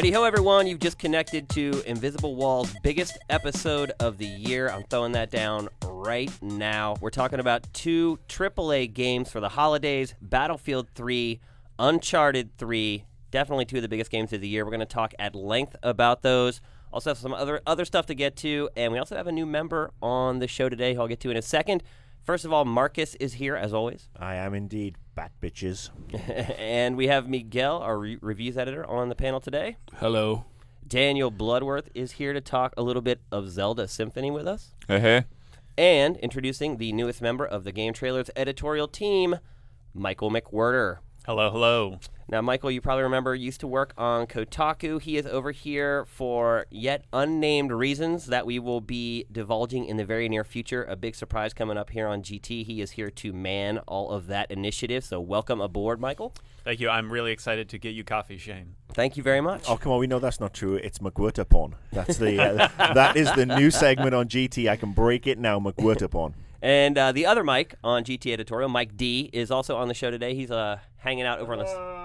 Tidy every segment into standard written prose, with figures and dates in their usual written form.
Howdy ho, everyone. You've just connected to Invisible Wall's biggest episode of the year. I'm throwing that down right now. We're talking about 2 AAA games for the holidays, Battlefield 3, Uncharted 3, definitely 2 of the biggest games of the year. We're going to talk at length about those. Also have some other stuff to get to, and we also have a new member on the show today who I'll get to in a second. First of all, Marcus is here, as always. I am indeed, bat bitches. And we have Miguel, our reviews editor, on the panel today. Hello. Daniel Bloodworth is here to talk a little bit of Zelda Symphony with us. Hey. And introducing the newest member of the Game Trailers editorial team, Michael McWhirter. Hello. Now, Michael, you probably remember, used to work on Kotaku. He is over here for yet unnamed reasons that we will be divulging in the very near future. A big surprise coming up here on GT. He is here to man all of that initiative. So welcome aboard, Michael. Thank you. I'm really excited to get you coffee, Shane. Thank you very much. Oh, come on, we know that's not true. It's McWhirterpon. That's the that is the new segment on GT. I can break it now, McWhirterpon. And the other Mike on GT Editorial, Mike D, is also on the show today. He's hanging out over on the...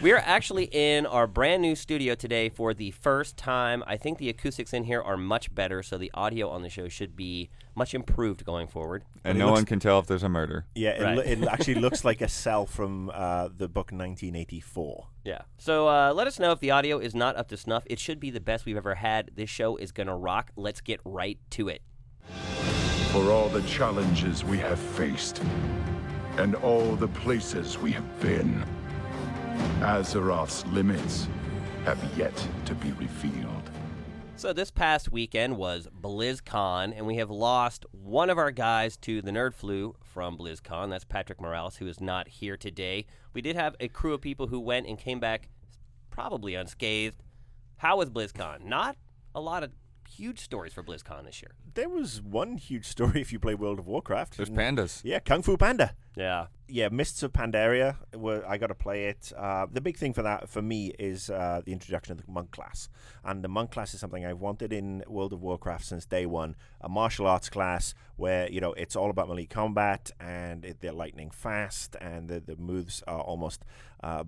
We're actually in our brand new studio today for the first time. I think the acoustics in here are much better, so the audio on the show should be much improved going forward. And no one can tell if there's a murder. Yeah, Right. it actually looks like a cell from the book 1984. Yeah. So let us know if the audio is not up to snuff. It should be the best we've ever had. This show is going to rock. Let's get right to it. For all the challenges we have faced, and all the places we have been, Azeroth's limits have yet to be revealed. So this past weekend was BlizzCon, and we have lost one of our guys to the Nerd Flu from BlizzCon. That's Patrick Morales, who is not here today. We did have a crew of people who went and came back probably unscathed. How was BlizzCon? Not a lot of huge stories for BlizzCon this year. There was one huge story if you play World of Warcraft. There's pandas. Yeah, Kung Fu Panda. Yeah. Yeah, Mists of Pandaria. I got to play it. The big thing for me is the introduction of the monk class, and the monk class is something I've wanted in World of Warcraft since day one. A martial arts class where it's all about melee combat, and they're lightning fast, and the moves are almost a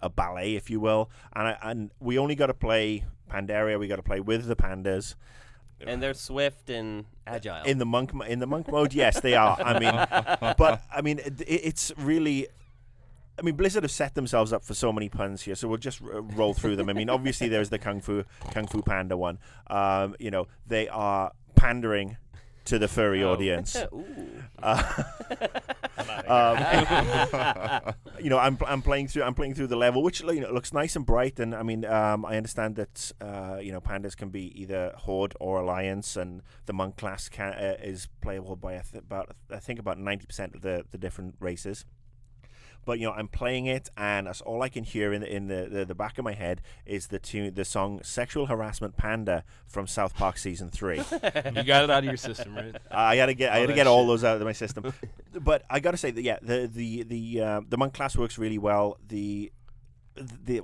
ballet, if you will. And we only got to play Pandaria. We got to play with the pandas. And they're swift and agile. In the monk mode, yes, they are. It's really. Blizzard have set themselves up for so many puns here, so we'll just roll through them. Obviously, there's the Kung Fu Panda one. They are pandering to the furry audience. I'm playing through the level, which looks nice and bright, and I understand that pandas can be either Horde or Alliance, and the monk class is playable by I think about 90% of the different races. But I'm playing it, and that's all I can hear in the back of my head is the song "Sexual Harassment Panda" from South Park season 3. You got it out of your system, right? I had to get all those out of my system. But I got to say that the monk class works really well.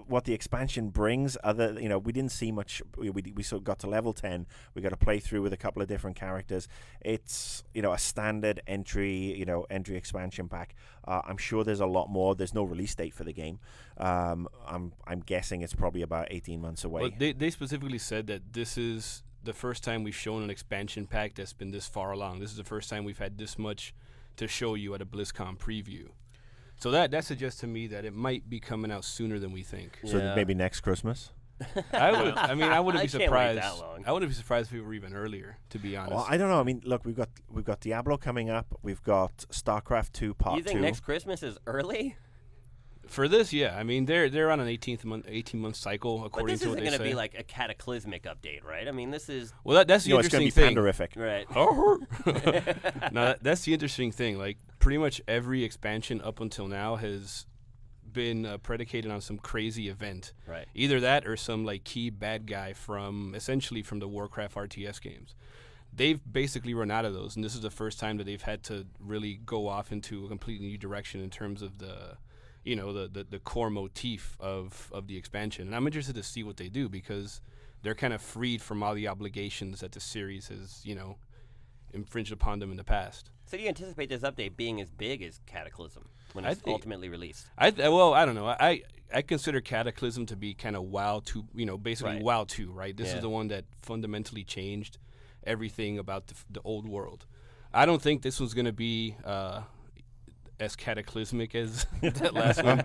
What the expansion brings, we didn't see much. We sort of got to level 10. We got to play through with a couple of different characters. It's a standard entry expansion pack. I'm sure there's a lot more. There's no release date for the game. I'm guessing it's probably about 18 months away. Well, they specifically said that this is the first time we've shown an expansion pack that's been this far along. This is the first time we've had this much to show you at a BlizzCon preview. So that suggests to me that it might be coming out sooner than we think. So maybe next Christmas. I wouldn't be surprised. Can't wait that long. I wouldn't be surprised if we were even earlier, to be honest. Well, I don't know. Look, we've got Diablo coming up. We've got StarCraft 2 Part 2. You think next Christmas is early? For this, yeah. They're on an 18-month cycle, according to what they say. But this isn't going to be like a cataclysmic update, right? This is... Well, that's the interesting thing. It's going to be Right. No, that's the interesting thing. Like, pretty much every expansion up until now has been predicated on some crazy event. Right. Either that or some key bad guy essentially from the Warcraft RTS games. They've basically run out of those, and this is the first time that they've had to really go off into a completely new direction in terms of the core motif of the expansion. And I'm interested to see what they do, because they're kind of freed from all the obligations that the series has, infringed upon them in the past. So do you anticipate this update being as big as Cataclysm when it's ultimately released? I don't know. I I consider Cataclysm to be kind of WoW 2, basically Right. WoW 2, right? This Yeah. is the one that fundamentally changed everything about the old world. I don't think this one's going to be as cataclysmic as that last one,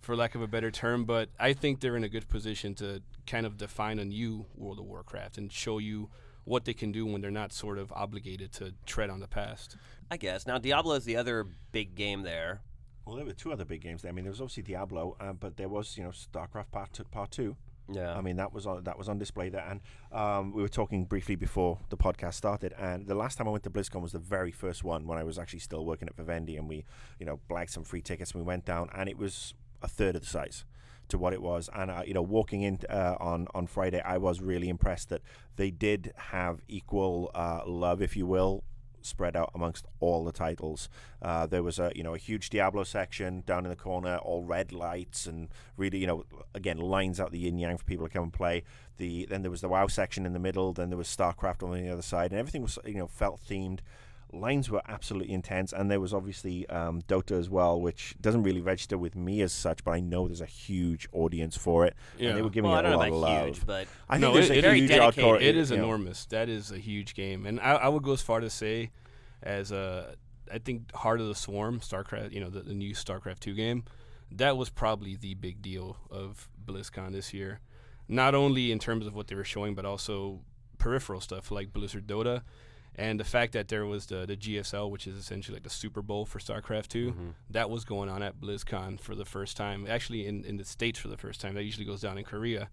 for lack of a better term, but I think they're in a good position to kind of define a new World of Warcraft and show you what they can do when they're not sort of obligated to tread on the past. I guess. Now, Diablo is the other big game there. Well, there were two other big games there. I mean, there was obviously Diablo, but there was, StarCraft Part 2. Yeah. I mean, that was on display there, and we were talking briefly before the podcast started. And the last time I went to BlizzCon was the very first one when I was actually still working at Vivendi, and we, blagged some free tickets. And we went down, and it was a third of the size to what it was. And walking in on Friday, I was really impressed that they did have equal love, if you will, spread out amongst all the titles. There was a huge Diablo section down in the corner, all red lights, and really again lines out the yin yang for people to come and play. Then there was the WoW section in the middle. Then there was StarCraft on the other side, and everything was felt themed. Lines were absolutely intense, and there was obviously Dota as well, which doesn't really register with me as such, but I know there's a huge audience for it, and they were giving Well, I it don't a know lot of about love. huge, but I No, think there's it a is huge dedicated. hardcore. It is enormous. That is a huge game, and I would go as far to say, I think Heart of the Swarm, StarCraft, the new StarCraft 2 game, that was probably the big deal of BlizzCon this year. Not only in terms of what they were showing, but also peripheral stuff like Blizzard Dota, and the fact that there was the GSL, which is essentially like the Super Bowl for StarCraft 2, that was going on at BlizzCon for the first time, actually in the States for the first time. That usually goes down in Korea.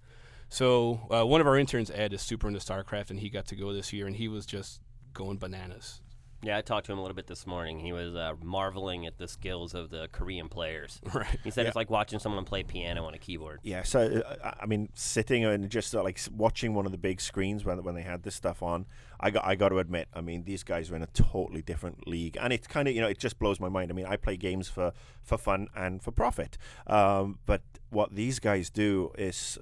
So one of our interns, Ed, is super into StarCraft, and he got to go this year, and he was just going bananas. yeah, I talked to him a little bit this morning. He was marveling at the skills of the Korean players. Right. He said it's like watching someone play piano on a keyboard. Yeah, so I mean, sitting and just watching one of the big screens when they had this stuff on, I got to admit, I mean, these guys are in a totally different league, and it's kind of it just blows my mind. I mean, I play games for fun and for profit, but what these guys do is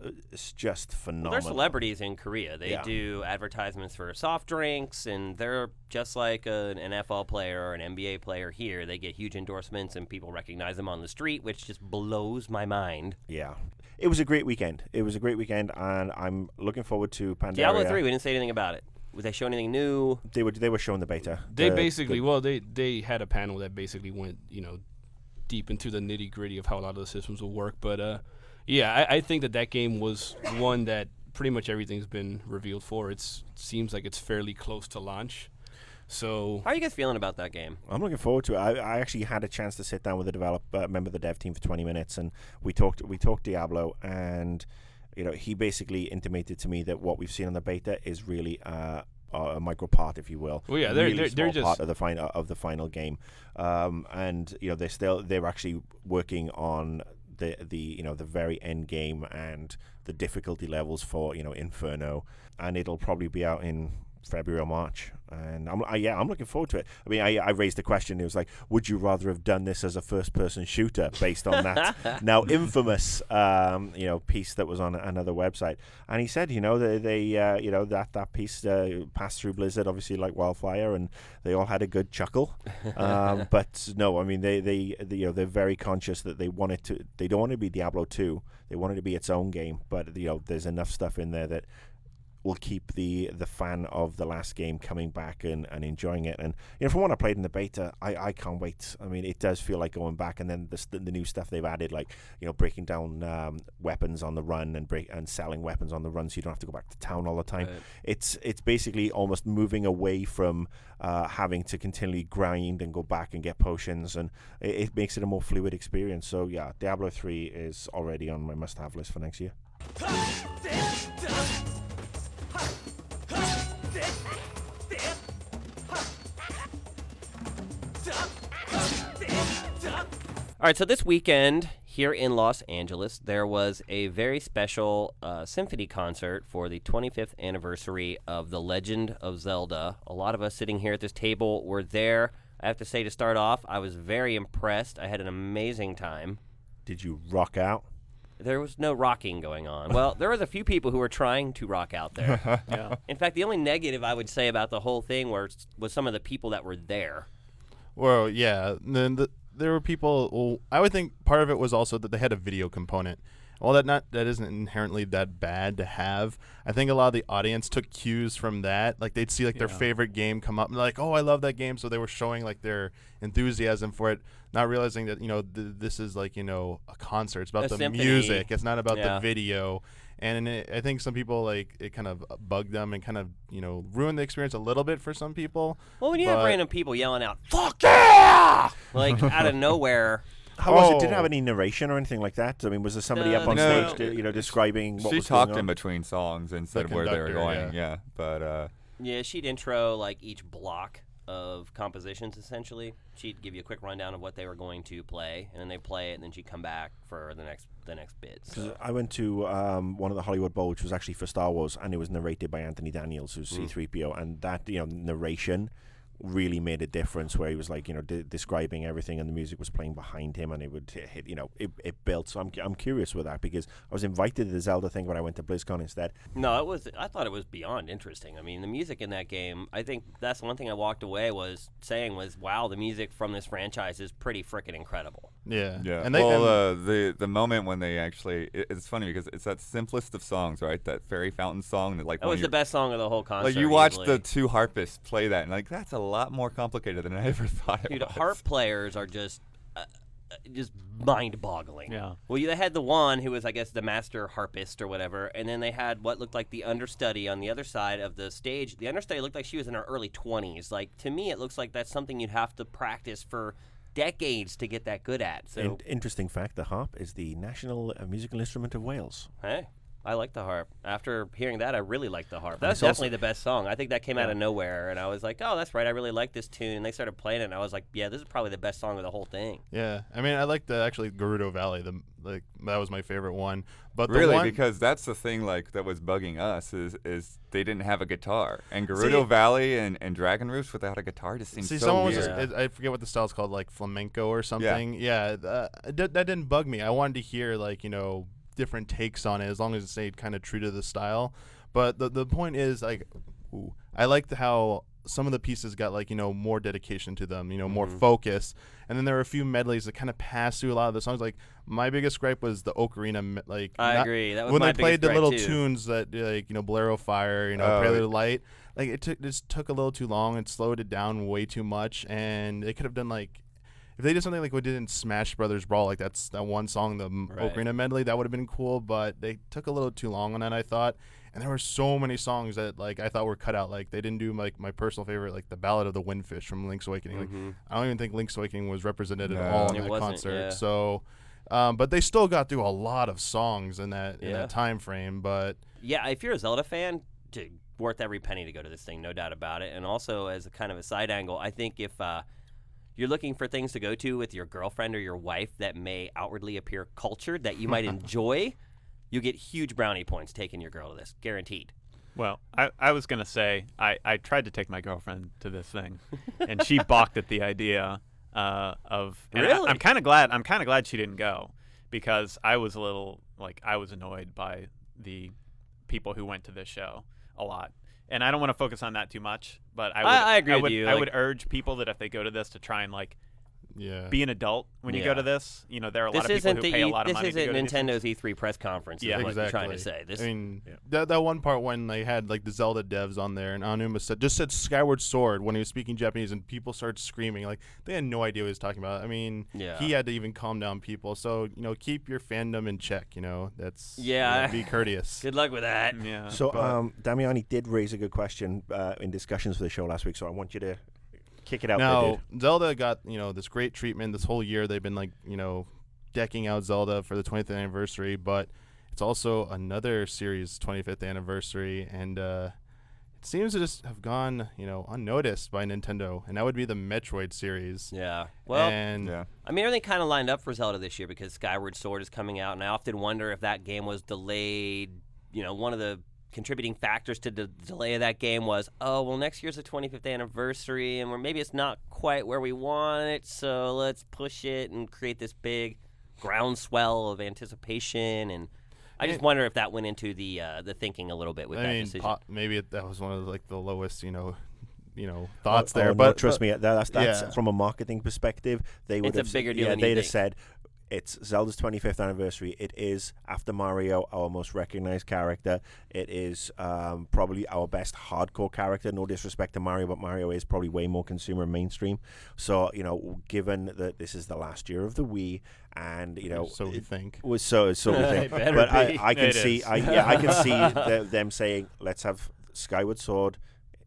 just phenomenal. Well, they're celebrities in Korea. They Yeah. do advertisements for soft drinks, and they're just like an NFL player or an NBA player here. They get huge endorsements, and people recognize them on the street, which just blows my mind. Yeah, it was a great weekend. And I'm looking forward to Pandaria. Diablo 3, we didn't say anything about it. Would they show anything new? They were showing the beta. They The- basically, they had a panel that basically went, deep into the nitty gritty of how a lot of the systems will work. But I think that game was one that pretty much everything's been revealed for. It seems like it's fairly close to launch. So How are you guys feeling about that game? I'm looking forward to it. I actually had a chance to sit down with a member of the dev team for 20 minutes, and we talked Diablo, and he basically intimated to me that what we've seen on the beta is really a micro part, if you will. Well, yeah, really they're small just part of the final game, and they're actually working on the very end game and the difficulty levels for Inferno, and it'll probably be out in February or March, and I'm looking forward to it. I mean, I raised the question. It was like, would you rather have done this as a first-person shooter based on that now infamous piece that was on another website? And he said, that piece passed through Blizzard obviously like wildfire, and they all had a good chuckle. But no, I mean they're very conscious that they don't want it to be Diablo 2. They want it to be its own game, but there's enough stuff in there that will keep the fan of the last game coming back and enjoying it. And from what I played in the beta, I can't wait. I mean, it does feel like going back, and then the new stuff they've added, like breaking down weapons on the run and selling weapons on the run, so you don't have to go back to town all the time. Right. It's basically almost moving away from having to continually grind and go back and get potions, and it makes it a more fluid experience. So yeah, Diablo 3 is already on my must-have list for next year. All right, so this weekend here in Los Angeles, there was a very special symphony concert for the 25th anniversary of The Legend of Zelda. A lot of us sitting here at this table were there. I have to say, to start off, I was very impressed. I had an amazing time. Did you rock out? There was no rocking going on. Well, there was a few people who were trying to rock out there. Yeah. In fact, the only negative I would say about the whole thing was some of the people that were there. Well, yeah. Then there were people. Well, I would think part of it was also that they had a video component. Well, that isn't inherently that bad to have. I think a lot of the audience took cues from that. Like they'd see like their favorite game come up and they're like, oh, I love that game. So they were showing like their enthusiasm for it, not realizing that this is like a concert. It's about A the symphony. music. It's not about Yeah. the video. And I think some people like it kind of bugged them and kind of ruined the experience a little bit for some people. Well, when you have But- random people yelling out "fuck yeah" like out of nowhere. How was it? Did it Oh. have any narration or anything like that? I mean, was there somebody up on No. stage, describing what She was going talked on? in between songs and said The where they were conductor, going. Yeah, but Yeah, she'd intro like each block of compositions essentially. She'd give you a quick rundown of what they were going to play, and then they play it, and then she'd come back for the next bit. So. I went to one of the Hollywood Bowl, which was actually for Star Wars, and it was narrated by Anthony Daniels, who's C-3PO, and that narration really made a difference. Where he was like describing everything, and the music was playing behind him, and it would hit. It built. So I'm curious with that because I was invited to the Zelda thing, but I went to BlizzCon instead. No, I thought it was beyond interesting. I mean, the music in that game, I think that's one thing I walked away saying was, wow, the music from this franchise is pretty freaking incredible. Yeah. yeah. And The moment when they actually, it's funny because it's that simplest of songs, right? That Fairy Fountain song that like That was the best song of the whole concert. Like you watch easily. the two harpists play that, and like that's a lot more complicated than I ever thought it Dude, was. harp players are just mind-boggling. Yeah. Well, they had the one who was, I guess, the master harpist or whatever, and then they had what looked like the understudy on the other side of the stage. The understudy looked like she was in her early 20s. Like, to me, it looks like that's something you'd have to practice for decades to get that good at. So, Interesting fact: the harp is the national musical instrument of Wales. hey, I like the harp. After hearing that, I really like the harp. That's it's also- definitely the best song. I think that came out of nowhere, and I was like, oh, that's right, I really like this tune. And they started playing it, and I was like, yeah, this is probably the best song of the whole thing. Yeah, I mean, I like actually Gerudo Valley. That was my favorite one. But Really, the one, because that's the thing like that was bugging us is they didn't have a guitar, and Gerudo Valley and Dragon Roost without a guitar just seems so someone was weird. I forget what the style's called, like flamenco or something. Yeah, that didn't bug me. I wanted to hear different takes on it as long as it stayed kind of true to the style. But the point is I liked how some of the pieces got more dedication to them, more focus. And then there were a few medleys that kind of passed through a lot of the songs. Like my biggest gripe was the Ocarina. I agree. That was when my they played biggest the little gripe, too. tunes that Bolero Fire, Prelude to Light. Like it just took a little too long and slowed it down way too much. And they could have done if they did something like we did in Smash Brothers Brawl, like that's that one song, the Ocarina medley, that would have been cool. But they took a little too long on that, I thought. And there were so many songs that I thought were cut out. Like they didn't do my personal favorite, like the Ballad of the Windfish from Link's Awakening. Like I don't even think Link's Awakening was represented at all in It that wasn't, concert. yeah. So, but they still got through a lot of songs in that time frame. But Yeah, if you're a Zelda fan, worth every penny to go to this thing, no doubt about it. And also, as a kind of a side angle, I think if you're looking for things to go to with your girlfriend or your wife that may outwardly appear cultured, that you might enjoy, you get huge brownie points taking your girl to this, guaranteed. Well, I was going to say, I tried to take my girlfriend to this thing, and she balked at the idea of... And Really? I'm kind of glad she didn't go, because I was a little, I was annoyed by the people who went to this show a lot. And I don't want to focus on that too much, but I agree with you, I like- would urge people that if they go to this to try and, yeah, be an adult when you go Yeah. to this. There are a This lot of people isn't who pay a lot of this money to isn't go to these things. Nintendo's E3 press conference. Is Yeah, what exactly. you're trying to say. This, I mean, that one part when they had the Zelda devs on there, and Aonuma said Skyward Sword when he was speaking Japanese, and people started screaming. They had no idea what he was talking about. I mean, Yeah. he had to even calm down people. So keep your fandom in check. That's be courteous. good luck with that. Yeah. So Damiani did raise a good question in discussions for the show last week, so I want you to kick it out. Now, Zelda got this great treatment this whole year. They've been decking out Zelda for the 20th anniversary, but it's also another series 25th anniversary, and it seems to just have gone unnoticed by Nintendo, and that would be the Metroid series. Yeah. Well, And I mean, everything kind of lined up for Zelda this year because Skyward Sword is coming out, and I often wonder if that game was delayed. One of the contributing factors to the delay of that game was, next year's the 25th anniversary, and maybe it's not quite where we want it, so let's push it and create this big groundswell of anticipation. And I just wonder if that went into the thinking a little bit with that decision. maybe that was one of the lowest thoughts there. No, But trust me, that's yeah. from a marketing perspective. They would It's a have bigger deal than you they'd have think. said. It's Zelda's 25th anniversary. It is, after Mario, our most recognized character. It is probably our best hardcore character. No disrespect to Mario, but Mario is probably way more consumer and mainstream. So, given that this is the last year of the Wii, and so we think. so we think. better But be. I can It see, is. I can see them saying, let's have Skyward Sword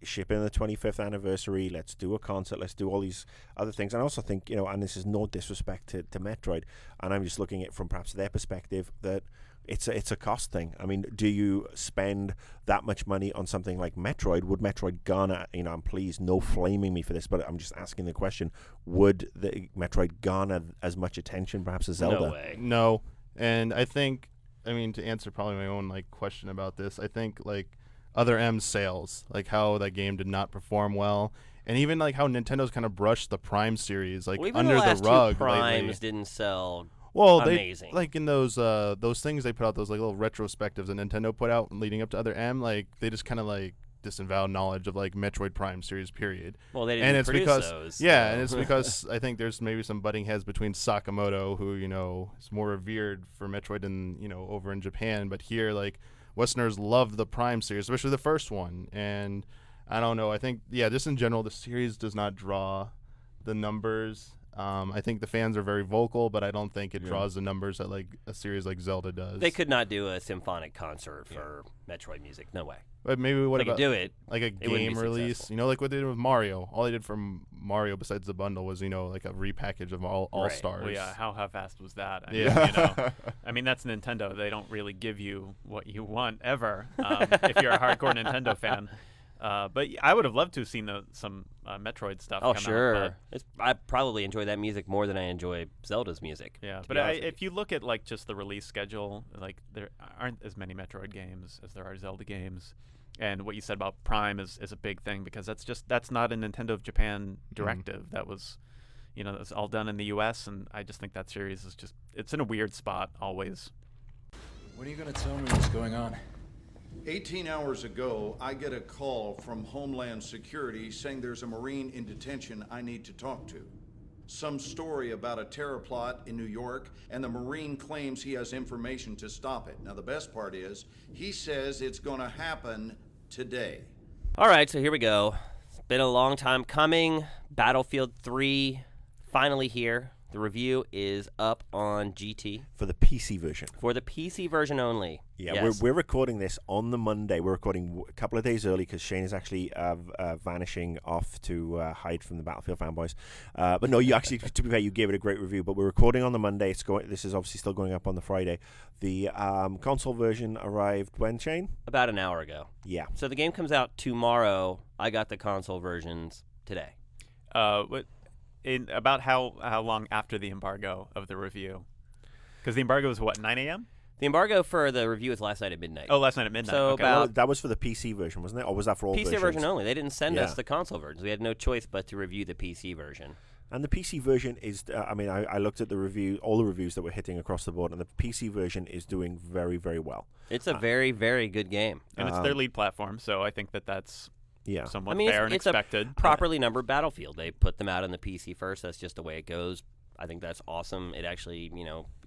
shipping the 25th anniversary. Let's do a concert. Let's do all these other things. And I also think, and this is no disrespect to Metroid, and I'm just looking at it from perhaps their perspective, that it's a cost thing. I mean, do you spend that much money on something like Metroid? Would Metroid garner, and please, no flaming me for this, but I'm just asking the question, would the Metroid garner as much attention perhaps as Zelda? No way. No, and I think, to answer probably my own question about this, I think Other M's sales, how that game did not perform well, and even how Nintendo's kind of brushed the Prime series Well, even under the last rug two Primes lately. didn't sell. Well, amazing. they in those things they put out, those little retrospectives that Nintendo put out leading up to Other M, they just kind of disavowed knowledge of Metroid Prime series, period. Well, they didn't And it's produce because those. yeah, so. and it's because I think there's maybe some butting heads between Sakamoto, who is more revered for Metroid than over in Japan, but here Westerners love the Prime series, especially the first one. And I don't know. I think, just in general, the series does not draw the numbers. I think the fans are very vocal, but I don't think it draws the numbers that a series like Zelda does. They could not do a symphonic concert for Metroid music. No way. But maybe what They about could do it. a wouldn't be game release? successful. Like what they did with Mario. All they did for Mario besides the bundle was a repackage of all Right. stars. Well, yeah, how half-assed was that? I Yeah. mean, that's Nintendo. They don't really give you what you want ever if you're a hardcore Nintendo fan. But I would have loved to have seen some Metroid stuff Oh, come sure. out. I probably enjoy that music more than I enjoy Zelda's music. Yeah, to but be honest with if you look at just the release schedule, there aren't as many Metroid games as there are Zelda games. And what you said about Prime is a big thing, because that's not a Nintendo of Japan directive. That was, that was all done in the U.S. And I just think that series is it's in a weird spot always. When are you going to tell me what's going on? 18 hours ago, I get a call from Homeland Security saying there's a Marine in detention I need to talk to. Some story about a terror plot in New York, and the Marine claims he has information to stop it. Now, the best part is, he says it's going to happen today. All right, so here we go. It's been a long time coming. Battlefield 3 finally here. The review is up on GT For the PC version. for the PC version only. Yeah, Yes. we're recording this on the Monday. We're recording a couple of days early because Shane is actually vanishing off to hide from the Battlefield fanboys. But no, you actually, to be fair, you gave it a great review. But we're recording on the Monday. This is obviously still going up on the Friday. The console version arrived when, Shane? About an hour ago. Yeah. So the game comes out tomorrow. I got the console versions today. In about how long after the embargo of the review? Because the embargo was what, 9 a.m.? The embargo for the review was last night at midnight. Oh, last night at midnight. So okay. about- That was for the PC version, wasn't it? Or was that for all PC versions? version only. They didn't send us Yeah. the console versions. We had no choice but to review the PC version. And the PC version is, I looked at all the reviews that were hitting across the board, and the PC version is doing very, very well. It's a very, very good game. And it's their lead platform, so I think that's Yeah. somewhat I mean, fair and it's expected. a properly numbered Battlefield. They put them out on the PC first. That's just the way it goes. I think that's awesome. It actually,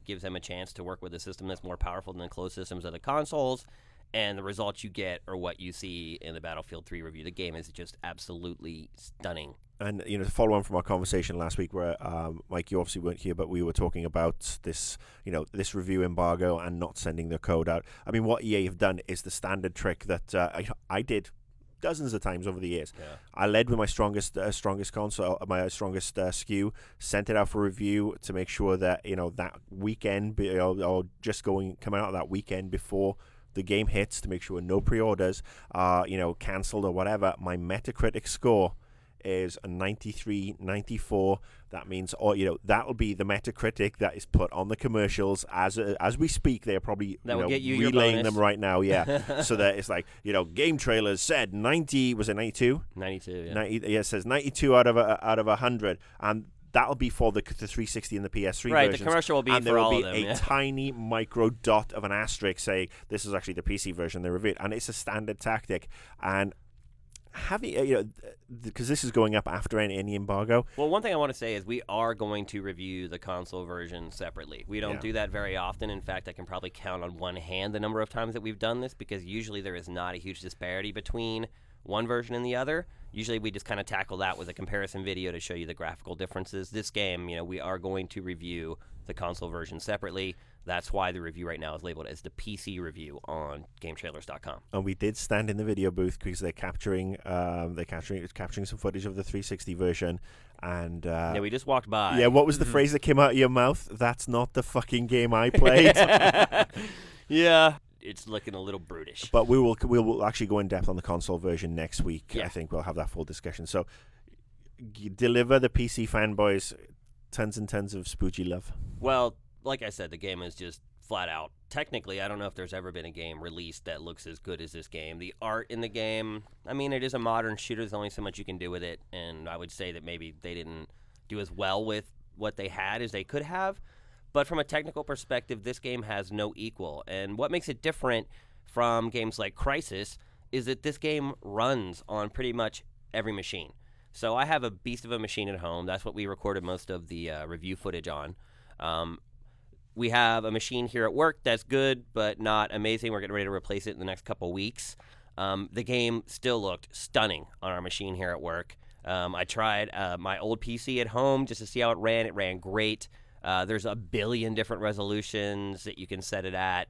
gives them a chance to work with a system that's more powerful than the closed systems of the consoles. And the results you get are what you see in the Battlefield 3 review. The game is just absolutely stunning. And, to follow on from our conversation last week where, Mike, you obviously weren't here, but we were talking about this, this review embargo and not sending the code out. I mean, what EA have done is the standard trick that I did dozens of times over the years. Yeah. I led with my strongest console, my strongest SKU, sent it out for review to make sure that, that weekend, or just coming out of that weekend before the game hits, to make sure no pre-orders are, cancelled or whatever. My Metacritic score is a 93, 94. That means, that'll be the Metacritic that is put on the commercials as we speak. They're probably That will get you your relaying bonus. them right now. Yeah, so that it's like game trailers said 90. Was it 92? 92, yeah. 90. Yeah, it says 92 out of 100, and that'll be for the 360 and the PS3 Right, the versions. commercial will be and for there will all be of them, a yeah. tiny micro dot of an asterisk saying this is actually the PC version they reviewed, and it's a standard tactic. And have you, because this is going up after any embargo. Well, one thing I want to say is we are going to review the console version separately. We don't do that very often. In fact, I can probably count on one hand the number of times that we've done this, because usually there is not a huge disparity between one version and the other. Usually we just kind of tackle that with a comparison video to show you the graphical differences. This game, we are going to review the console version separately. That's why the review right now is labeled as the PC review on GameTrailers.com. And we did stand in the video booth because they're capturing some footage of the 360 version. And yeah, we just walked by. Yeah, what was the phrase that came out of your mouth? That's not the fucking game I played. Yeah, it's looking a little brutish. But we will actually go in depth on the console version next week. Yeah. I think we'll have that full discussion. So deliver the PC fanboys tons and tons of spooky love. Well, like I said, the game is just flat out. Technically, I don't know if there's ever been a game released that looks as good as this game. The art in the game, I mean, it is a modern shooter. There's only so much you can do with it, and I would say that maybe they didn't do as well with what they had as they could have. But from a technical perspective, this game has no equal. And what makes it different from games like Crysis is that this game runs on pretty much every machine. So I have a beast of a machine at home. That's what we recorded most of the review footage on. We have a machine here at work that's good, but not amazing. We're getting ready to replace it in the next couple weeks. The game still looked stunning on our machine here at work. I tried my old PC at home just to see how it ran. It ran great. There's a billion different resolutions that you can set it at,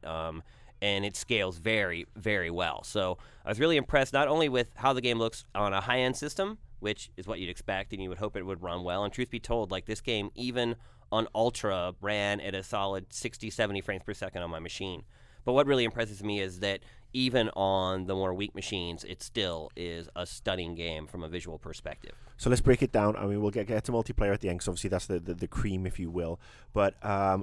and it scales very, very well. So I was really impressed not only with how the game looks on a high-end system, which is what you'd expect, and you would hope it would run well. And truth be told, like this game, even on Ultra, ran at a solid 60, 70 frames per second on my machine. But what really impresses me is that even on the more weak machines, it still is a stunning game from a visual perspective. So let's break it down. I mean, we'll get to multiplayer at the end, because obviously that's the cream, if you will. But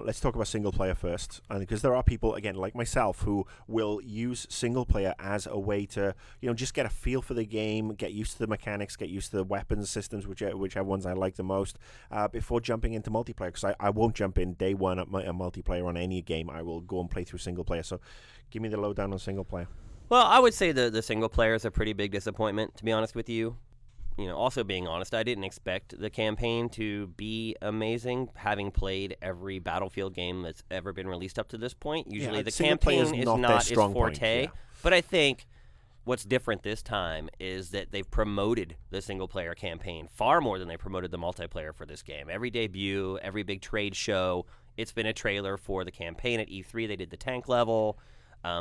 let's talk about single player first, because there are people, again, like myself, who will use single player as a way to, just get a feel for the game, get used to the mechanics, get used to the weapons systems, whichever ones I like the most, before jumping into multiplayer. Because I won't jump in day one at multiplayer on any game. I will go and play through single player. So give me the lowdown on single player. Well, I would say the single player is a pretty big disappointment, to be honest with you. Also being honest, I didn't expect the campaign to be amazing, having played every Battlefield game that's ever been released up to this point. Usually the campaign is not its forte. But I think what's different this time is that they've promoted the single-player campaign far more than they promoted the multiplayer for this game. Every debut, every big trade show, it's been a trailer for the campaign. At E3, they did the tank level.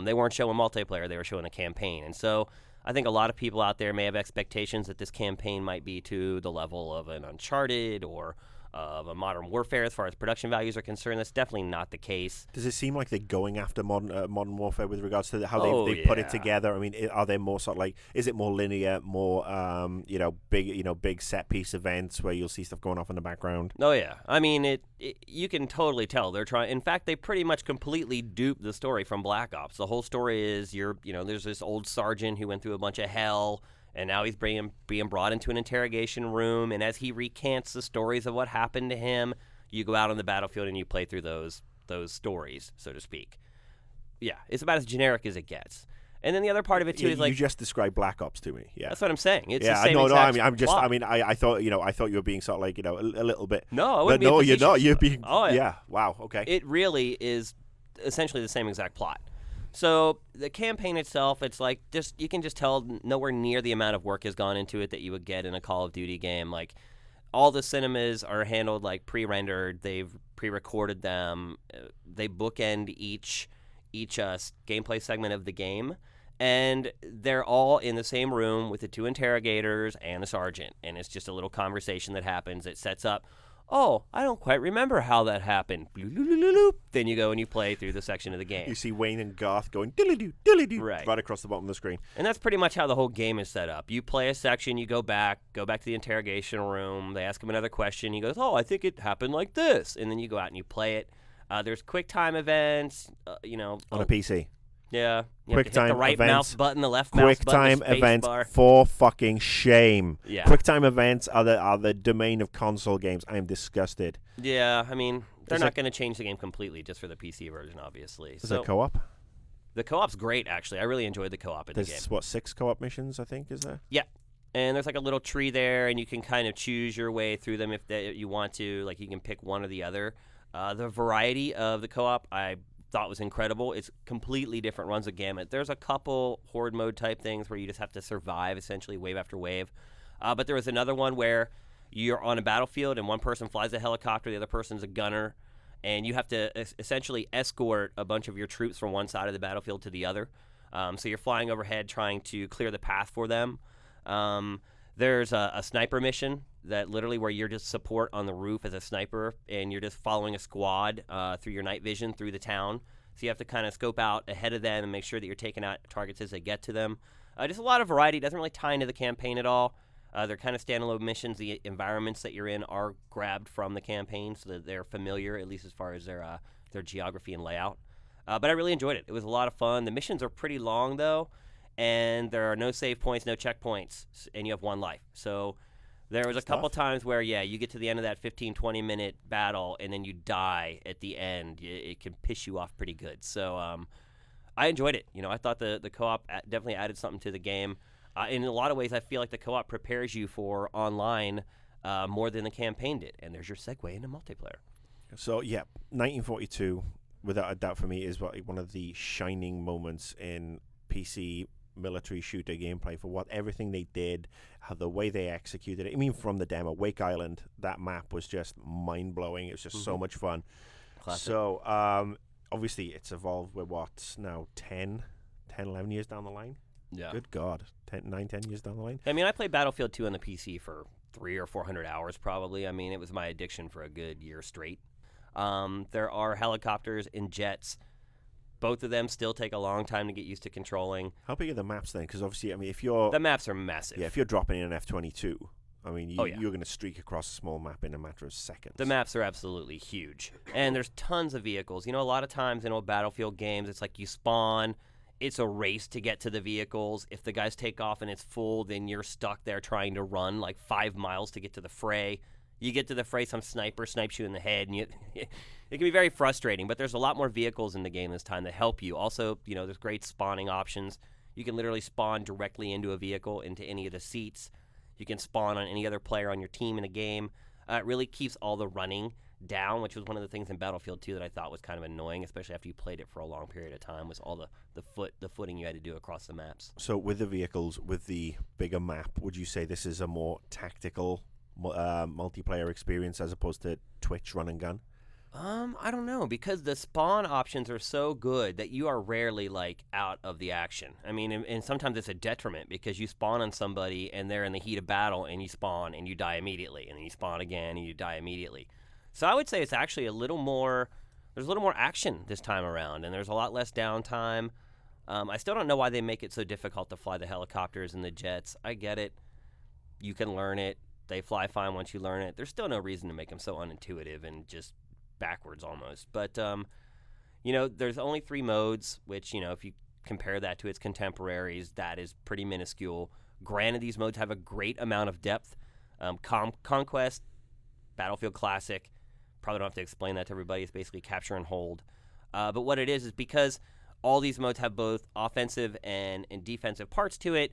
They weren't showing multiplayer, they were showing a campaign. And so I think a lot of people out there may have expectations that this campaign might be to the level of an Uncharted or of a Modern Warfare as far as production values are concerned. That's definitely not the case. Does it seem like they're going after Modern Warfare with regards to how they put it together? I mean, are they more sort of like, is it more linear, more big set piece events where you'll see stuff going off in the background? Oh yeah, I mean you can totally tell they're trying. In fact, they pretty much completely duped the story from Black Ops. The whole story is there's this old sergeant who went through a bunch of hell. And now he's being brought into an interrogation room. And as he recants the stories of what happened to him, you go out on the battlefield and you play through those stories, so to speak. Yeah, it's about as generic as it gets. And then the other part of it too is like you just described Black Ops to me. Yeah, that's what I'm saying. It's the yeah, same no, exact I'm just. plot. I mean, I thought you were being sort of like a little bit. No, I but wouldn't no, be you're not. You're being. Oh yeah. Wow. Okay. It really is essentially the same exact plot. So the campaign itself, it's like you can just tell nowhere near the amount of work has gone into it that you would get in a Call of Duty game. Like all the cinemas are handled like pre-rendered. They've pre-recorded them. They bookend each gameplay segment of the game, and they're all in the same room with the two interrogators and the sergeant. And it's just a little conversation that happens that sets up. Oh, I don't quite remember how that happened. Then you go and you play through the section of the game. You see Wayne and Garth going diddly-doo right across the bottom of the screen. And that's pretty much how the whole game is set up. You play a section, you go back to the interrogation room. They ask him another question. He goes, oh, I think it happened like this. And then you go out and you play it. There's quick time events, On a PC. Yeah. Quick time hit the right events. mouse button, the left mouse button, Quick time the space events bar. for fucking shame. Yeah. Quick time events are the domain of console games. I am disgusted. Yeah, I mean, they're not going to change the game completely just for the PC version, obviously. Is it co-op? The co-op's great, actually. I really enjoyed the co-op in the game. There's, 6 co-op missions, I think, is there? Yeah. And there's like a little tree there, and you can kind of choose your way through them if you want to. Like, you can pick one or the other. The variety of the co-op I thought was incredible. It's completely different, runs a gamut. There's a couple horde mode type things where you just have to survive essentially wave after wave. But there was another one where you're on a battlefield and one person flies a helicopter, the other person's a gunner, and you have to essentially escort a bunch of your troops from one side of the battlefield to the other. So you're flying overhead trying to clear the path for them. There's a sniper mission that literally where you're just support on the roof as a sniper, and you're just following a squad through your night vision through the town. So you have to kind of scope out ahead of them and make sure that you're taking out targets as they get to them. Just a lot of variety. Doesn't really tie into the campaign at all. They're kind of standalone missions. The environments that you're in are grabbed from the campaign, so that they're familiar, at least as far as their geography and layout. But I really enjoyed it. It was a lot of fun. The missions are pretty long, though, and there are no save points, no checkpoints, and you have one life. So there was a couple times where, you get to the end of that 15, 20-minute battle, and then you die at the end. It can piss you off pretty good. So I enjoyed it. I thought the co-op definitely added something to the game. In a lot of ways, I feel like the co-op prepares you for online more than the campaign did. And there's your segue into multiplayer. So, 1942, without a doubt for me, is one of the shining moments in PC military shooter gameplay for everything they did, how the way they executed it. I mean, from the demo, Wake Island, that map was just mind-blowing. It was just so much fun. Classic. So, obviously, it's evolved. We're now 10, 11 years down the line? Yeah. Good God. 10 years down the line? I mean, I played Battlefield 2 on the PC for 300 or 400 hours probably. I mean, it was my addiction for a good year straight. There are helicopters and jets. Both of them still take a long time to get used to controlling. How big are the maps then? Because obviously, I mean, if you're... The maps are massive. Yeah, if you're dropping in an F-22, I mean, you're going to streak across a small map in a matter of seconds. The maps are absolutely huge. And there's tons of vehicles. A lot of times in old Battlefield games, it's like you spawn, it's a race to get to the vehicles. If the guys take off and it's full, then you're stuck there trying to run like 5 miles to get to the fray. You get to the fray, some sniper snipes you in the head, and it can be very frustrating. But there's a lot more vehicles in the game this time that help you. Also, there's great spawning options. You can literally spawn directly into a vehicle, into any of the seats. You can spawn on any other player on your team in a game. It really keeps all the running down, which was one of the things in Battlefield 2 that I thought was kind of annoying, especially after you played it for a long period of time, was all the footing you had to do across the maps. So with the vehicles, with the bigger map, would you say this is a more tactical multiplayer experience as opposed to Twitch run and gun? I don't know, because the spawn options are so good that you are rarely out of the action. I mean, and sometimes it's a detriment because you spawn on somebody and they're in the heat of battle and you spawn and you die immediately, and then you spawn again and you die immediately. So I would say it's actually there's a little more action this time around, and there's a lot less downtime. I still don't know why they make it so difficult to fly the helicopters and the jets. I get it. You can learn it. They fly fine once you learn it. There's still no reason to make them so unintuitive and just backwards almost. But, there's only 3 modes, which, if you compare that to its contemporaries, that is pretty minuscule. Granted, these modes have a great amount of depth. Conquest, Battlefield Classic, probably don't have to explain that to everybody. It's basically capture and hold. But what it is because all these modes have both offensive and defensive parts to it,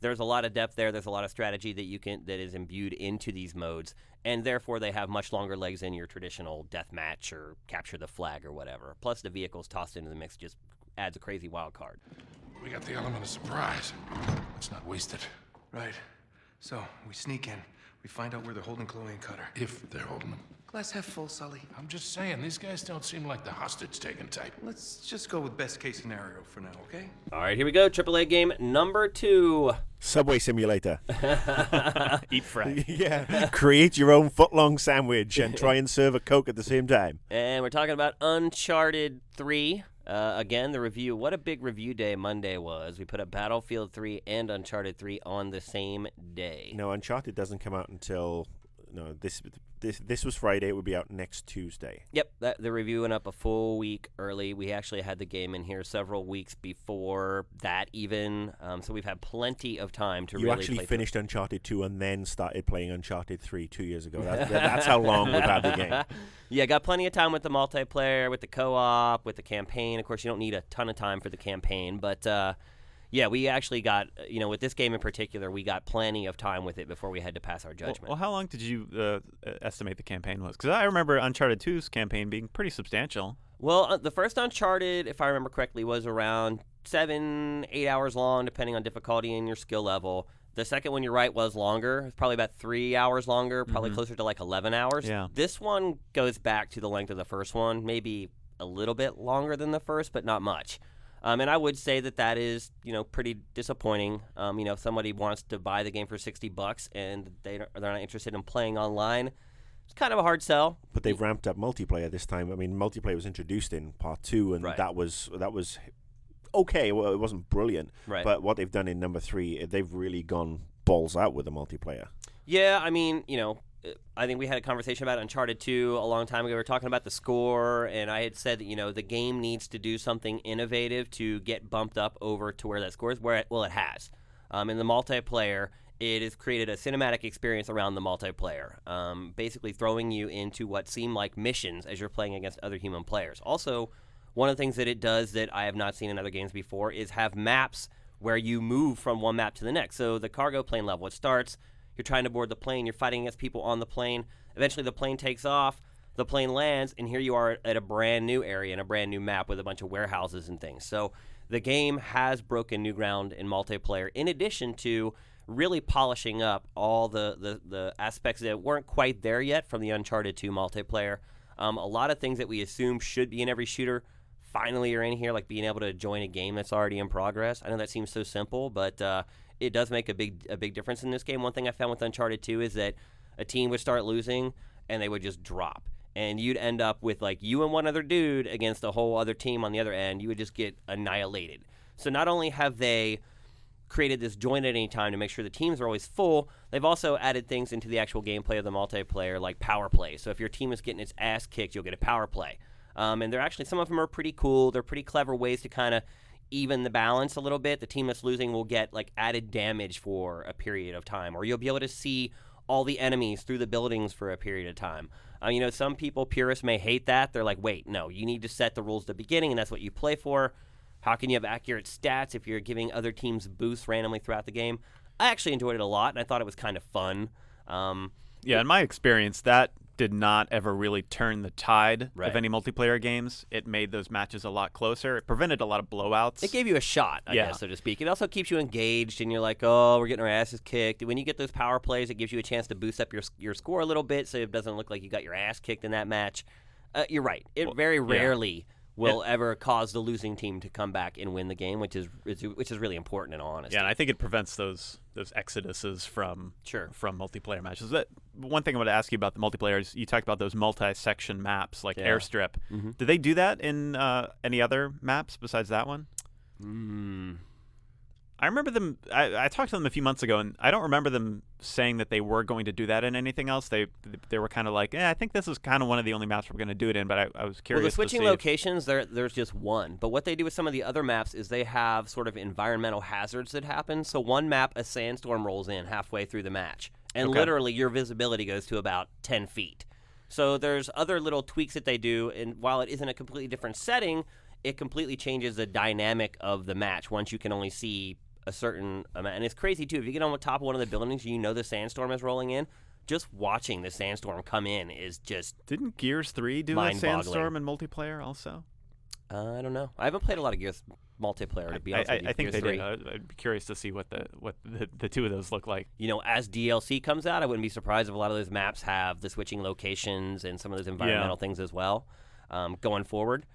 there's a lot of depth there. There's a lot of strategy that is imbued into these modes, and therefore they have much longer legs than your traditional deathmatch or capture the flag or whatever. Plus, the vehicles tossed into the mix just adds a crazy wild card. We got the element of surprise. Let's not waste it. Right. So, we sneak in. We find out where they're holding Chloe and Cutter. If they're holding them. Glass half full, Sully. I'm just saying, these guys don't seem like the hostage-taking type. Let's just go with best case scenario for now, okay? All right, here we go. AAA game number 2. Subway Simulator. Eat fresh. Yeah. Create your own foot-long sandwich and try and serve a Coke at the same time. And we're talking about Uncharted 3. Again, the review. What a big review day Monday was. We put up Battlefield 3 and Uncharted 3 on the same day. No, Uncharted doesn't come out until... No, this was Friday. It would be out next Tuesday. Yep, the review went up a full week early. We actually had the game in here several weeks before that even. So we've had plenty of time to really play. You actually finished Uncharted 2 and then started playing Uncharted 3 2 years ago. That's how long we've had the game. Yeah, got plenty of time with the multiplayer, with the co-op, with the campaign. Of course, you don't need a ton of time for the campaign, but... Yeah, we actually got, with this game in particular, we got plenty of time with it before we had to pass our judgment. Well, how long did you estimate the campaign was? Because I remember Uncharted 2's campaign being pretty substantial. Well, the first Uncharted, if I remember correctly, was around 7-8 hours long, depending on difficulty and your skill level. The second one, you're right, was longer. It's probably about 3 hours longer, probably closer to like 11 hours. Yeah. This one goes back to the length of the first one, maybe a little bit longer than the first, but not much. And I would say that is, pretty disappointing. If somebody wants to buy the game for $60 and they're not interested in playing online, it's kind of a hard sell. But they've ramped up multiplayer this time. I mean, multiplayer was introduced in part 2, and that was okay. Well, it wasn't brilliant, right. But what they've done in number 3, they've really gone balls out with the multiplayer. Yeah, I mean, I think we had a conversation about Uncharted 2 a long time ago. We were talking about the score, and I had said that, the game needs to do something innovative to get bumped up over to where that score is. It has. In the multiplayer, it has created a cinematic experience around the multiplayer, basically throwing you into what seem like missions as you're playing against other human players. Also, one of the things that it does that I have not seen in other games before is have maps where you move from one map to the next. So the cargo plane level, it starts, you're trying to board the plane, you're fighting against people on the plane. Eventually the plane takes off, the plane lands, and here you are at a brand new area and a brand new map with a bunch of warehouses and things. So the game has broken new ground in multiplayer, in addition to really polishing up all the aspects that weren't quite there yet from the Uncharted 2 multiplayer. A lot of things that we assume should be in every shooter finally are in here, like being able to join a game that's already in progress. I know that seems so simple, but it does make a big difference in this game. One thing I found with Uncharted 2 is that a team would start losing and they would just drop. And you'd end up with like you and one other dude against a whole other team on the other end. You would just get annihilated. So not only have they created this join at any time to make sure the teams are always full, they've also added things into the actual gameplay of the multiplayer like power play. So if your team is getting its ass kicked, you'll get a power play. And they're actually, some of them are pretty cool. They're pretty clever ways to kind of even the balance a little bit. The team that's losing will get like added damage for a period of time, or you'll be able to see all the enemies through the buildings for a period of time. Some people, purists, may hate that. They're like, wait, no, you need to set the rules at the beginning, and that's what you play for. How can you have accurate stats if you're giving other teams boosts randomly throughout the game? I actually enjoyed it a lot, and I thought it was kind of fun. In my experience, that did not ever really turn the tide Right. of any multiplayer games. It made those matches a lot closer. It prevented a lot of blowouts. It gave you a shot, I guess, so to speak. It also keeps you engaged, and you're like, oh, we're getting our asses kicked. When you get those power plays, it gives you a chance to boost up your score a little bit so it doesn't look like you got your ass kicked in that match. You're right. It very rarely will ever cause the losing team to come back and win the game, which is really important in all honesty. Yeah, and I think it prevents those exoduses from multiplayer matches. One thing I want to ask you about the multiplayer is you talked about those multi-section maps like Airstrip. Mm-hmm. Did they do that in any other maps besides that one? I remember them. I talked to them a few months ago, and I don't remember them saying that they were going to do that in anything else. They were kind of like, I think this is kind of one of the only maps we're going to do it in. But I was curious. Well, the switching to see locations, there's just one. But what they do with some of the other maps is they have sort of environmental hazards that happen. So one map, a sandstorm rolls in halfway through the match, and literally your visibility goes to about 10 feet. So there's other little tweaks that they do, and while it isn't a completely different setting, it completely changes the dynamic of the match once you can only see a certain amount. And it's crazy too, if you get on the top of one of the buildings and you know the sandstorm is rolling in, just watching the sandstorm come in is just Didn't Gears 3 do a sandstorm in multiplayer also? I don't know. I haven't played a lot of Gears multiplayer, to be honest with you. I think Gears they 3. did. I'd be curious to see what the two of those look like. As DLC comes out, I wouldn't be surprised if a lot of those maps have the switching locations and some of those environmental things as well going forward.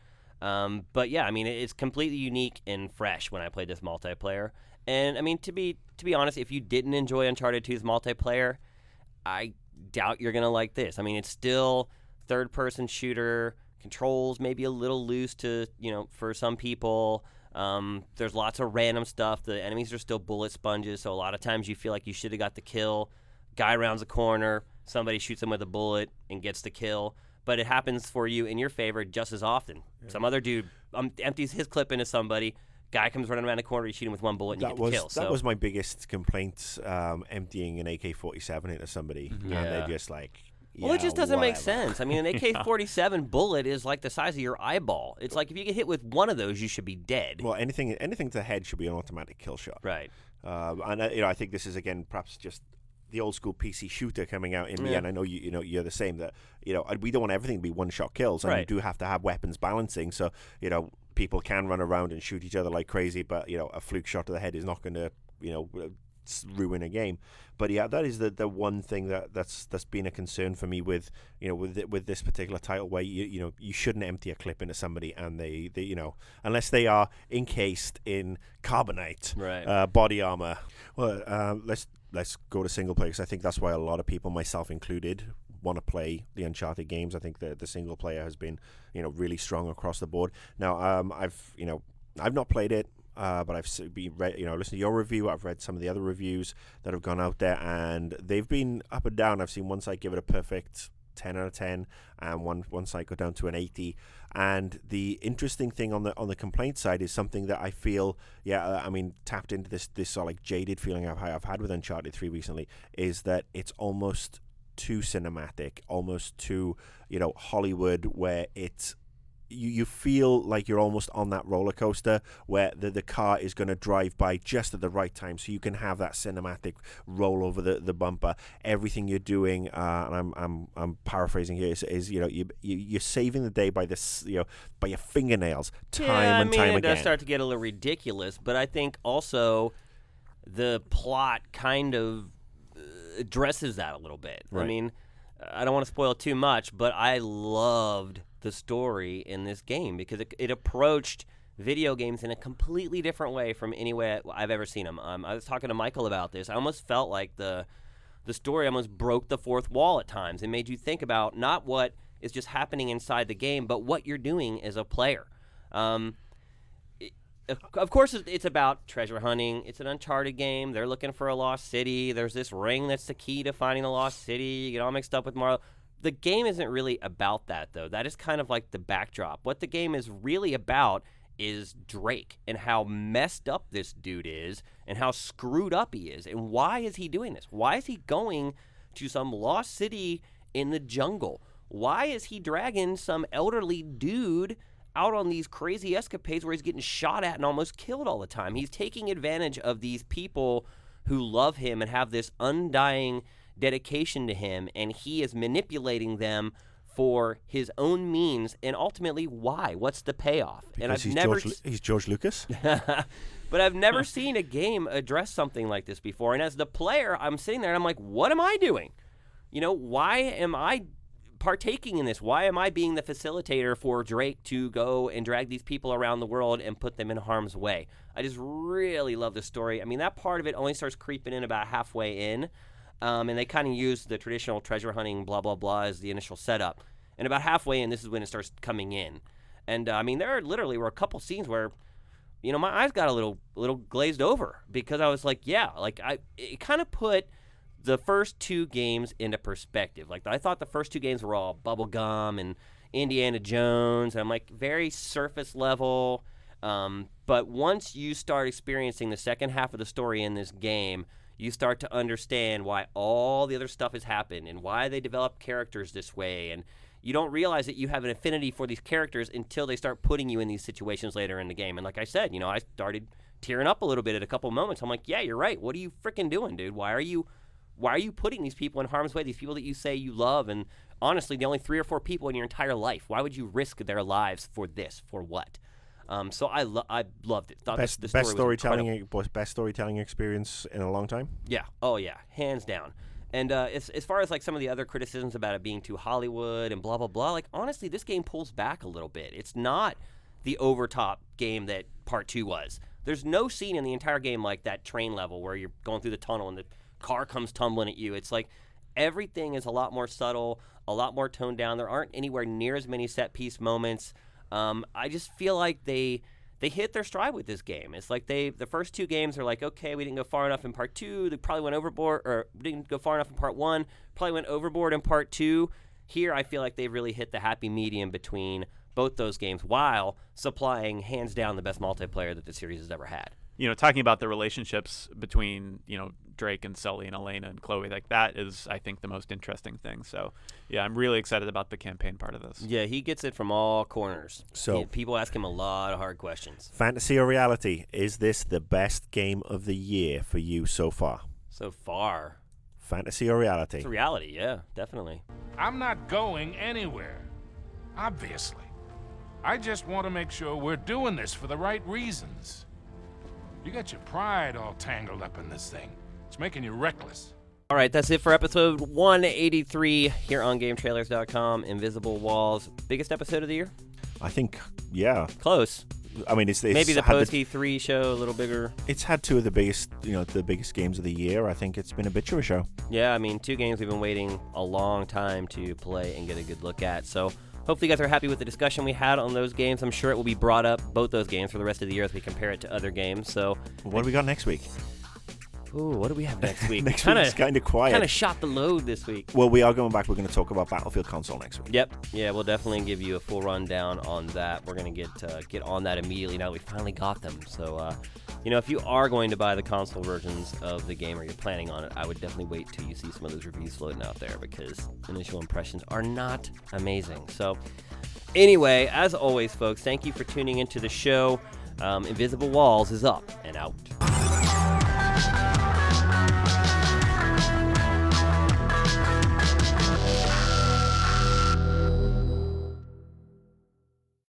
But yeah, it's completely unique and fresh when I played this multiplayer. And to be honest, if you didn't enjoy Uncharted 2's multiplayer, I doubt you're gonna like this. It's still third-person shooter, controls maybe a little loose to for some people. There's lots of random stuff. The enemies are still bullet sponges, so a lot of times you feel like you should have got the kill. Guy rounds a corner, somebody shoots him with a bullet and gets the kill. But it happens for you in your favor just as often. Yeah. Some other dude empties his clip into somebody. Guy comes running around the corner, you shoot him with one bullet, and you get the kill. That was my biggest complaint, emptying an AK-47 into somebody. Yeah. And they're just like, Well, it just doesn't make whatever. sense. I mean, an AK-47 bullet is like the size of your eyeball. It's like if you get hit with one of those, you should be dead. Well, anything to the head should be an automatic kill shot. Right. And I think this is again perhaps just the old school PC shooter coming out in me, and I know you're the same. That we don't want everything to be one shot kills, and you do have to have weapons balancing. So people can run around and shoot each other like crazy, but a fluke shot to the head is not going to ruin a game. But yeah, that is the one thing that's been a concern for me with with this particular title, where you shouldn't empty a clip into somebody, and they unless they are encased in carbonite body armor. Well, let's go to single player, because I think that's why a lot of people, myself included, want to play the Uncharted games. I think the single player has been really strong across the board. Now I've not played it. But I've listened to your review. I've read some of the other reviews that have gone out there, and they've been up and down. I've seen one site give it a perfect 10 out of 10, and one site go down to an 80. And the interesting thing on the complaint side is something that I feel, tapped into this sort of like jaded feeling I've had with Uncharted 3 recently, is that it's almost too cinematic, almost too Hollywood, where it's. You feel like you're almost on that roller coaster where the car is going to drive by just at the right time, so you can have that cinematic roll over the bumper. Everything you're doing, and I'm paraphrasing here, is you're saving the day by this by your fingernails time and time again. It again. does start to get a little ridiculous, but I think also the plot kind of addresses that a little bit. Right. I mean, I don't want to spoil too much, but I loved the story in this game because it approached video games in a completely different way from any way I've ever seen them. I was talking to Michael about this. I almost felt like the story almost broke the fourth wall at times and made you think about not what is just happening inside the game, but what you're doing as a player. Of course, it's about treasure hunting. It's an Uncharted game. They're looking for a lost city. There's this ring that's the key to finding the lost city. You get all mixed up with Mario. The game isn't really about that, though. That is kind of like the backdrop. What the game is really about is Drake and how messed up this dude is and how screwed up he is. And why is he doing this? Why is he going to some lost city in the jungle? Why is he dragging some elderly dude out on these crazy escapades where he's getting shot at and almost killed all the time? He's taking advantage of these people who love him and have this undying dedication to him, and he is manipulating them for his own means. And ultimately, why? What's the payoff? Because and he's George Lucas. But I've never seen a game address something like this before. And as the player, I'm sitting there and I'm like, what am I doing? Why am I partaking in this? Why am I being the facilitator for Drake to go and drag these people around the world and put them in harm's way? I just really love the story. I mean, that part of it only starts creeping in about halfway in. And they kind of use the traditional treasure hunting, blah, blah, blah, as the initial setup. And about halfway in, this is when it starts coming in. And, there literally were a couple scenes where, my eyes got a little glazed over because I was like, it kind of put the first two games into perspective. Like, I thought the first two games were all bubblegum and Indiana Jones. And I'm like, very surface level. But once you start experiencing the second half of the story in this game, you start to understand why all the other stuff has happened and why they develop characters this way. And you don't realize that you have an affinity for these characters until they start putting you in these situations later in the game. And like I said, I started tearing up a little bit at a couple moments. I'm like, yeah, you're right. What are you freaking doing, dude? Why are you putting these people in harm's way? These people that you say you love, and honestly, the only 3 or 4 people in your entire life. Why would you risk their lives for this? For what? So I loved it. Thought best storytelling experience in a long time. Yeah. Oh yeah. Hands down. And as far as like some of the other criticisms about it being too Hollywood and blah blah blah, like honestly, this game pulls back a little bit. It's not the overtop game that Part 2 was. There's no scene in the entire game like that train level where you're going through the tunnel and the car comes tumbling at you. It's like everything is a lot more subtle, a lot more toned down. There aren't anywhere near as many set piece moments. I just feel like they hit their stride with this game. It's like the first 2 games are like, okay, we didn't go far enough in Part 2. They probably went overboard, or didn't go far enough in Part 1. Probably went overboard in Part 2. Here, I feel like they've really hit the happy medium between both those games while supplying, hands down, the best multiplayer that the series has ever had. Talking about the relationships between, Drake and Sully and Elena and Chloe. Like, that is, I think, the most interesting thing. So, yeah, I'm really excited about the campaign part of this. Yeah, he gets it from all corners. So people ask him a lot of hard questions. Fantasy or reality? Is this the best game of the year for you so far? So far. Fantasy or reality? It's reality, yeah, definitely. I'm not going anywhere. Obviously. I just want to make sure we're doing this for the right reasons. You got your pride all tangled up in this thing. It's making you reckless. All right, that's it for episode 183 here on GameTrailers.com. Invisible Walls. Biggest episode of the year? I think, yeah. Close. I mean, it's maybe the had Post 3 show a little bigger. It's had two of the biggest, the biggest games of the year. I think it's been a bit of a show. Yeah, I mean, 2 games we've been waiting a long time to play and get a good look at. So hopefully you guys are happy with the discussion we had on those games. I'm sure it will be brought up, both those games, for the rest of the year as we compare it to other games. So what do we got next week? Ooh, what do we have next week? Next week is kind of quiet. Kind of shot the load this week. Well, we are going back. We're going to talk about Battlefield console next week. Yep. Yeah, we'll definitely give you a full rundown on that. We're going to get on that immediately now that we finally got them. So, if you are going to buy the console versions of the game or you're planning on it, I would definitely wait till you see some of those reviews floating out there because initial impressions are not amazing. So, anyway, as always, folks, thank you for tuning into the show. Invisible Walls is up and out.